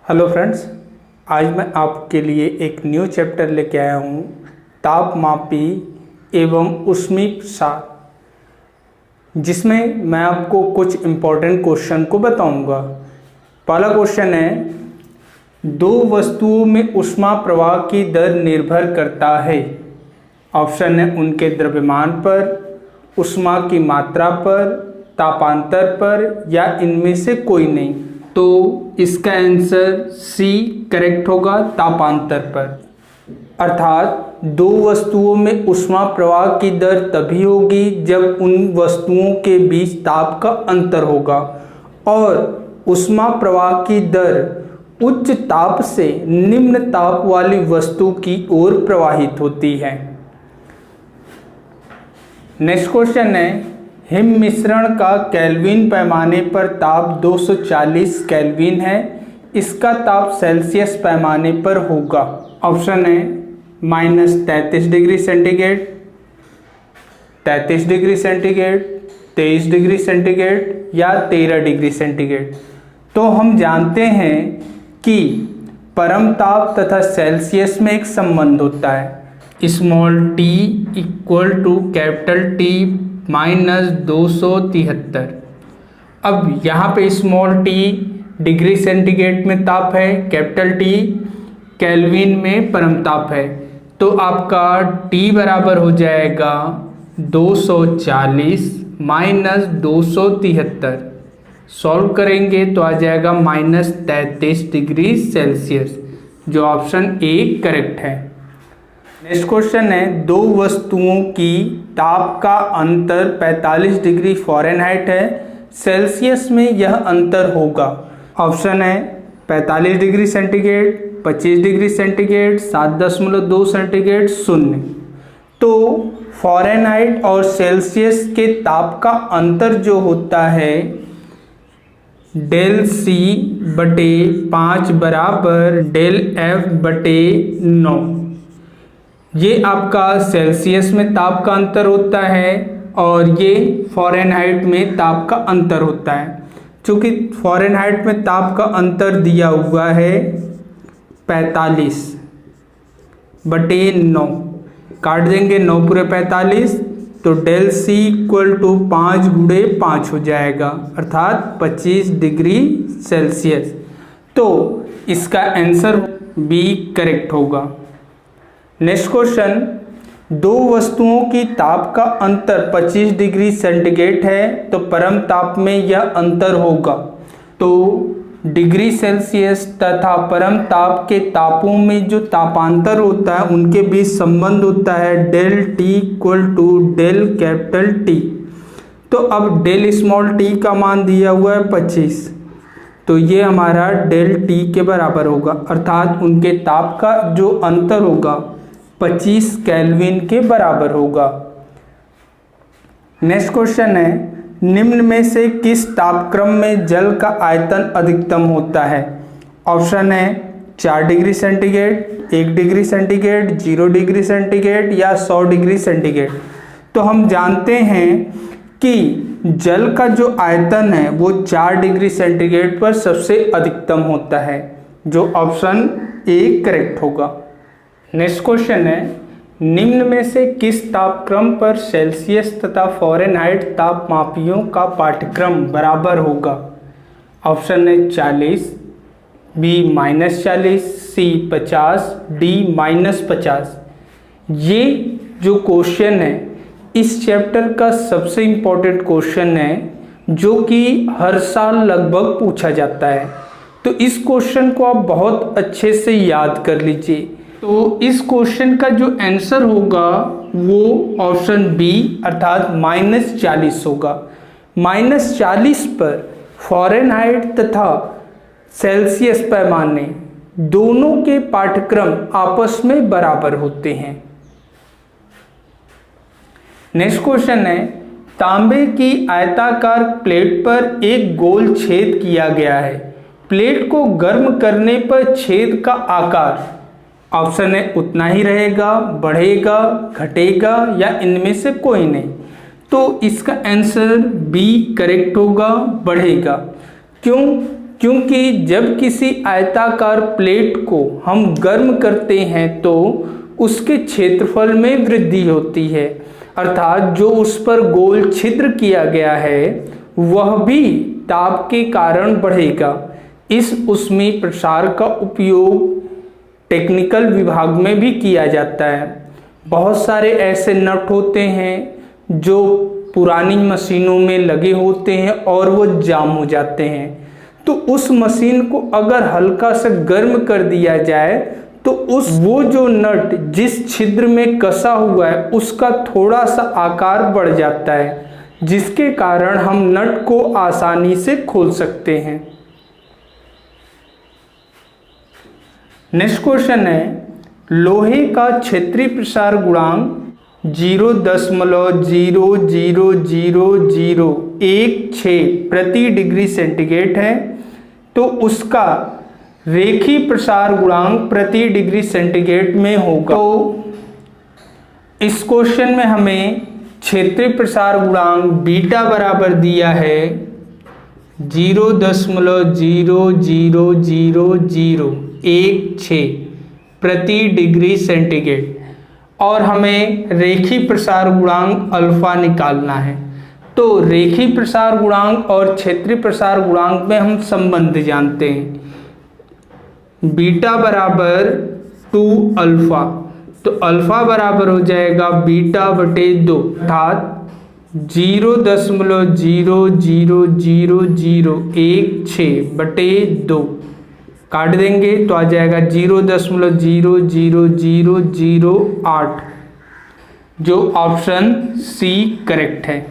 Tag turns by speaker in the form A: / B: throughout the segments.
A: Hello friends, आज मैं आपके लिए एक न्यू चैप्टर लेके आया हूँ, तापमापी एवं ऊष्मीय सार, जिसमें मैं आपको कुछ इम्पोर्टेंट क्वेश्चन को बताऊंगा। पहला क्वेश्चन है, दो वस्तुओं में ऊष्मा प्रवाह की दर निर्भर करता है। ऑप्शन है उनके द्रव्यमान पर, ऊष्मा की मात्रा पर, तापांतर पर या इनमें से कोई नहीं। तो इसका आंसर सी करेक्ट होगा, तापांतर पर। अर्थात दो वस्तुओं में ऊष्मा प्रवाह की दर तभी होगी जब उन वस्तुओं के बीच ताप का अंतर होगा, और ऊष्मा प्रवाह की दर उच्च ताप से निम्न ताप वाली वस्तु की ओर प्रवाहित होती है। नेक्स्ट क्वेश्चन है, हिम मिश्रण का केल्विन पैमाने पर ताप 240 केल्विन है, इसका ताप सेल्सियस पैमाने पर होगा। ऑप्शन है -33 degree centigrade, 33 degree centigrade, 23 degree centigrade या 13 डिग्री सेंटीग्रेड। तो हम जानते हैं कि परम ताप तथा सेल्सियस में एक संबंध होता है, small T equal to capital T -273। अब यहाँ पे स्मॉल टी डिग्री सेंटीग्रेड में ताप है, कैपिटल टी केल्विन में परम ताप है। तो आपका टी बराबर हो जाएगा 240 -273। सॉल्व करेंगे तो आ जाएगा -33 डिग्री सेल्सियस, जो ऑप्शन ए करेक्ट है। नेक्स्ट क्वेश्चन है, दो वस्तुओं की ताप का अंतर 45 डिग्री फ़ारेनहाइट है, सेल्सियस में यह अंतर होगा। ऑप्शन है 45 degree centigrade, 25 degree centigrade, 7.2 centigrade, 0। तो फ़ारेनहाइट और सेल्सियस के ताप का अंतर जो होता है डेल सी बटे 5 बराबर डेल एफ बटे 9। ये आपका सेल्सियस में ताप का अंतर होता है और ये फ़ारेनहाइट में ताप का अंतर होता है। चूँकि फ़ारेनहाइट में ताप का अंतर दिया हुआ है 45 बटे 9, काट देंगे 9 पूरे 45, तो डेल सी इक्वल टू 5 गुणे 5 हो जाएगा, अर्थात 25 डिग्री सेल्सियस। तो इसका आंसर बी करेक्ट होगा। नेक्स्ट क्वेश्चन, दो वस्तुओं की ताप का अंतर 25 डिग्री सेंटीग्रेड है, तो परम ताप में यह अंतर होगा। तो डिग्री सेल्सियस तथा परम ताप के तापों में जो तापांतर होता है उनके बीच संबंध होता है del T equal to del capital T. तो अब डेल स्मॉल टी का मान दिया हुआ है 25, तो ये हमारा डेल टी के बराबर होगा, अर्थात उनके ताप का जो अंतर होगा 25 केल्विन के बराबर होगा। नेक्स्ट क्वेश्चन है, निम्न में से किस तापक्रम में जल का आयतन अधिकतम होता है। ऑप्शन है 4 degree centigrade, 1 degree centigrade, 0 degree centigrade या 100 डिग्री सेंटीग्रेड। तो हम जानते हैं कि जल का जो आयतन है वो 4 डिग्री सेंटीग्रेड पर सबसे अधिकतम होता है, जो ऑप्शन ए करेक्ट होगा। नेक्स्ट क्वेश्चन है, निम्न में से किस तापक्रम पर सेल्सियस तथा फ़ारेनहाइट तापमापियों का पाठ्यक्रम बराबर होगा। ऑप्शन है 40, बी -40, सी 50, डी -50। ये जो क्वेश्चन है इस चैप्टर का सबसे इम्पोर्टेंट क्वेश्चन है, जो कि हर साल लगभग पूछा जाता है। तो इस क्वेश्चन को आप बहुत अच्छे से याद कर लीजिए। तो इस क्वेश्चन का जो आंसर होगा वो ऑप्शन बी अर्थात -40 होगा। -40 पर फ़ारेनहाइट तथा सेल्सियस पैमाने दोनों के पाठ्यक्रम आपस में बराबर होते हैं। नेक्स्ट क्वेश्चन है, तांबे की आयताकार प्लेट पर एक गोल छेद किया गया है, प्लेट को गर्म करने पर छेद का आकार ऑप्शन है उतना ही रहेगा, बढ़ेगा, घटेगा या इनमें से कोई नहीं। तो इसका आंसर बी करेक्ट होगा, बढ़ेगा। क्यों? क्योंकि जब किसी आयताकार प्लेट को हम गर्म करते हैं तो उसके क्षेत्रफल में वृद्धि होती है, अर्थात जो उस पर गोल छिद्र किया गया है वह भी ताप के कारण बढ़ेगा। इस ऊष्मीय प्रसार का उपयोग टेक्निकल विभाग में भी किया जाता है। बहुत सारे ऐसे नट होते हैं जो पुरानी मशीनों में लगे होते हैं और वो जाम हो जाते हैं, तो उस मशीन को अगर हल्का सा गर्म कर दिया जाए तो वो जो नट जिस छिद्र में कसा हुआ है उसका थोड़ा सा आकार बढ़ जाता है, जिसके कारण हम नट को आसानी से खोल सकते हैं। नेक्स्ट क्वेश्चन है, लोहे का क्षेत्रीय प्रसार गुणांक 0.00016 प्रति डिग्री सेंटीग्रेड है, तो उसका रेखीय प्रसार गुणांक प्रति डिग्री सेंटीग्रेड में होगा। तो इस क्वेश्चन में हमें क्षेत्रीय प्रसार गुणांक बीटा बराबर दिया है 0.00016 प्रति डिग्री सेंटीग्रेड और हमें रेखीय प्रसार गुणांक अल्फा निकालना है। तो रेखीय प्रसार गुणांक और क्षेत्रीय प्रसार गुणांक में हम संबंध जानते हैं, बीटा बराबर 2 अल्फा, तो अल्फा बराबर हो जाएगा बीटा बटे 2, अर्थात 0.00016 बटे 2 काट देंगे तो आ जाएगा 0.00008, जो ऑप्शन सी करेक्ट है।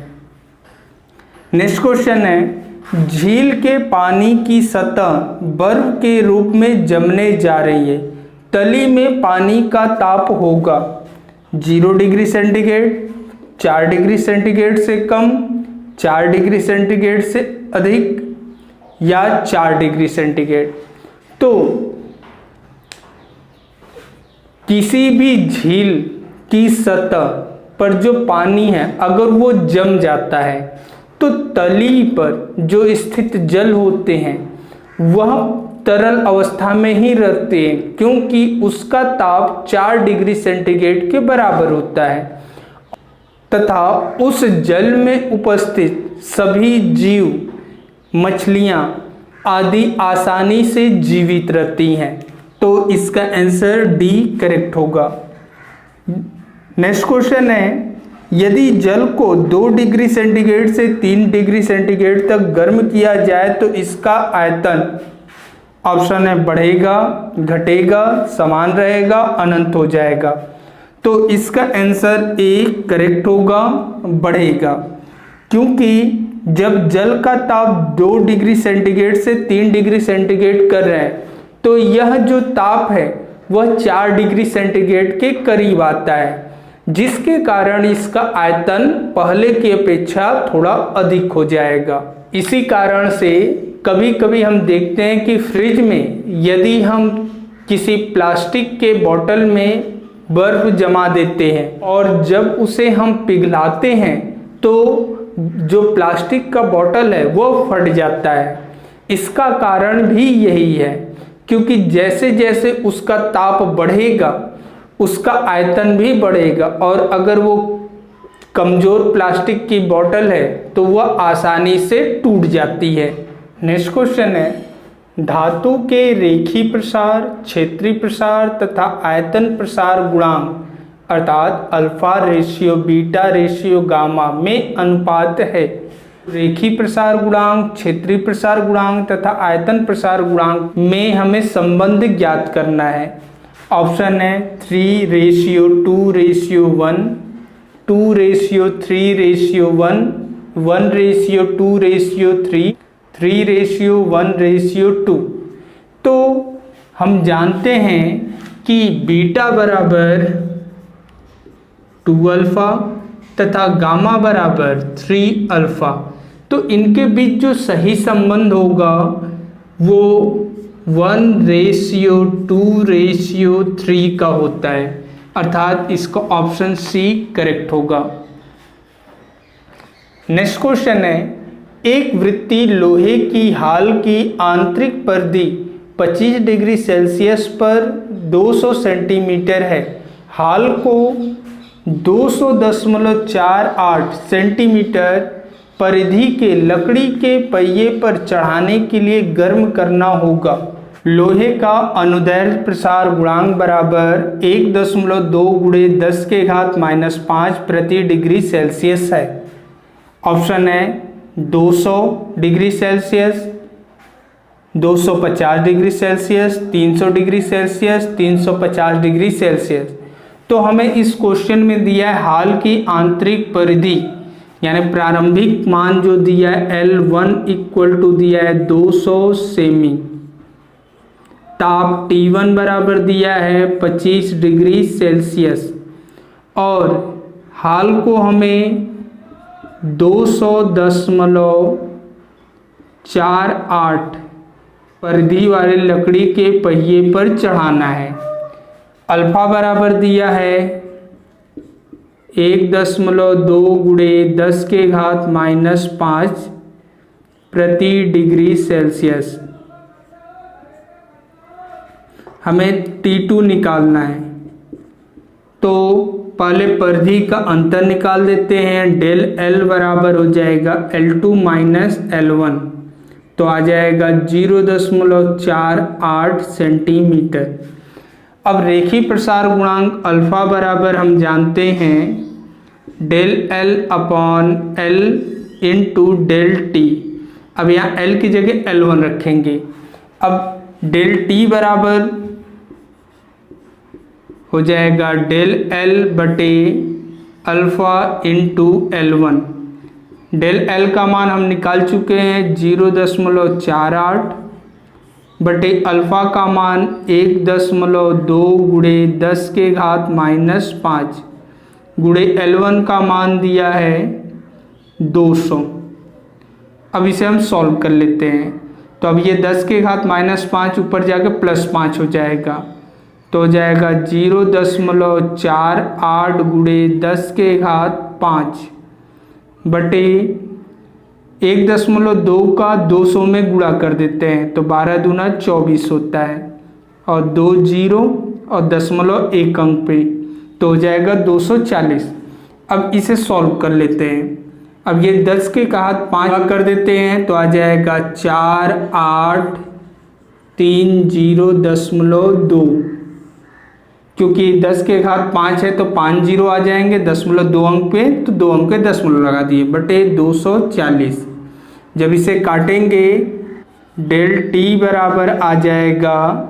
A: नेक्स्ट क्वेश्चन है, झील के पानी की सतह बर्फ के रूप में जमने जा रही है, तली में पानी का ताप होगा 0 डिग्री सेंटीग्रेड, 4 डिग्री सेंटीग्रेड से कम, 4 डिग्री सेंटीग्रेड से अधिक या 4 डिग्री सेंटीग्रेड। तो किसी भी झील की सतह पर जो पानी है अगर वो जम जाता है तो तली पर जो स्थित जल होते हैं वह तरल अवस्था में ही रहते हैं, क्योंकि उसका ताप 4 डिग्री सेंटीग्रेड के बराबर होता है तथा उस जल में उपस्थित सभी जीव, मछलियां आदि आसानी से जीवित रहती हैं। तो इसका आंसर डी करेक्ट होगा। नेक्स्ट क्वेश्चन है, यदि जल को 2 डिग्री सेंटीग्रेड से 3 डिग्री सेंटीग्रेड तक गर्म किया जाए तो इसका आयतन, ऑप्शन है बढ़ेगा, घटेगा, समान रहेगा, अनंत हो जाएगा। तो इसका आंसर ए करेक्ट होगा, बढ़ेगा, क्योंकि जब जल का ताप 2 डिग्री सेंटीग्रेड से 3 डिग्री सेंटीग्रेड कर रहे हैं तो यह जो ताप है वह 4 डिग्री सेंटीग्रेड के करीब आता है, जिसके कारण इसका आयतन पहले की अपेक्षा थोड़ा अधिक हो जाएगा। इसी कारण से कभी कभी हम देखते हैं कि फ्रिज में यदि हम किसी प्लास्टिक के बोतल में बर्फ जमा देते हैं और जब उसे हम पिघलाते हैं तो जो प्लास्टिक का बोतल है वो फट जाता है। इसका कारण भी यही है, क्योंकि जैसे जैसे उसका ताप बढ़ेगा उसका आयतन भी बढ़ेगा, और अगर वो कमज़ोर प्लास्टिक की बोतल है तो वह आसानी से टूट जाती है। नेक्स्ट क्वेश्चन है, धातु के रेखीय प्रसार, क्षेत्रीय प्रसार तथा आयतन प्रसार गुणांक अर्थात alpha ratio beta ratio gamma में अनुपात है। रेखीय प्रसार गुणांक, क्षेत्रीय प्रसार गुणांक तथा आयतन प्रसार गुणांक में हमें संबंध ज्ञात करना है। ऑप्शन है 3:2:1, 2:3:1, 1:2:3, 3:1:2। तो हम जानते हैं कि बीटा बराबर 2 अल्फा तथा गामा बराबर 3 अल्फा, तो इनके बीच जो सही संबंध होगा वो 1:2:3 का होता है, अर्थात इसका ऑप्शन सी करेक्ट होगा। नेक्स्ट क्वेश्चन है, एक वृत्तीय लोहे की हाल की आंतरिक परिधि 25 डिग्री सेल्सियस पर 200 सेंटीमीटर है। हाल को 200.48 सेंटीमीटर परिधि के लकड़ी के पहिए पर चढ़ाने के लिए गर्म करना होगा। लोहे का अनुदैर्ध्य प्रसार गुणांक बराबर 1.2 × 10⁻⁻5 प्रति डिग्री सेल्सियस है। ऑप्शन है 200 degree Celsius, 250 degree Celsius, 300 degree Celsius, 350 degree Celsius. तो हमें इस क्वेश्चन में दिया है हाल की आंतरिक परिधि यानी प्रारंभिक मान जो दिया है L1 इक्वल टू दिया है 200 सेमी, ताप T1 बराबर दिया है 25 डिग्री सेल्सियस और हाल को हमें 200.48 परिधि वाले लकड़ी के पहिए पर चढ़ाना है। अल्फा बराबर दिया है 1.2 × 10⁻⁻5 प्रति डिग्री सेल्सियस। हमें T2 निकालना है, तो पहले परिधि का अंतर निकाल देते हैं। डेल L बराबर हो जाएगा L2 - L1, तो आ जाएगा 0.48 सेंटीमीटर। अब रेखीय प्रसार गुणांक अल्फा बराबर हम जानते हैं del L/L into del T। अब यहाँ L की जगह L1 रखेंगे। अब डेल T बराबर हो जाएगा डेल L बटे alpha into L1। Del L का मान हम निकाल चुके हैं 0.48 बटे अल्फ़ा का मान 1.2 × 10⁻⁻5 गुणे L1 का मान दिया है 200। अब इसे हम सॉल्व कर लेते हैं, तो अब ये 10⁻⁻5 ऊपर जाके +5 हो जाएगा, तो हो जाएगा 0.48 × 10⁻5 बटे 1.2 का 200 में गुणा कर देते हैं, तो 12 दूना 24 होता है और 2 0 और 0.1 अंक पे, तो हो जाएगा 240। अब इसे सॉल्व कर लेते हैं। अब ये 10⁻5 कर देते हैं, तो आ जाएगा 4830.2, क्योंकि 10⁻5 है तो 5 0 आ जाएंगे 0.2 अंक पे, तो 2 अंक पे 0 लगा दिए बटे 240। जब इसे काटेंगे डेल T बराबर आ जाएगा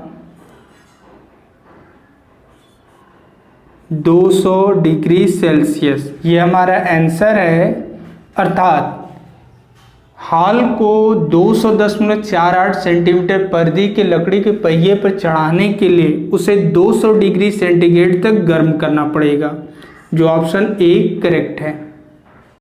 A: 200 डिग्री सेल्सियस। ये हमारा आंसर है। अर्थात हाल को 200.48 सेंटीमीटर परिधि के लकड़ी के पहिए पर चढ़ाने के लिए उसे 200 डिग्री सेंटीग्रेड तक गर्म करना पड़ेगा, जो ऑप्शन ए करेक्ट है।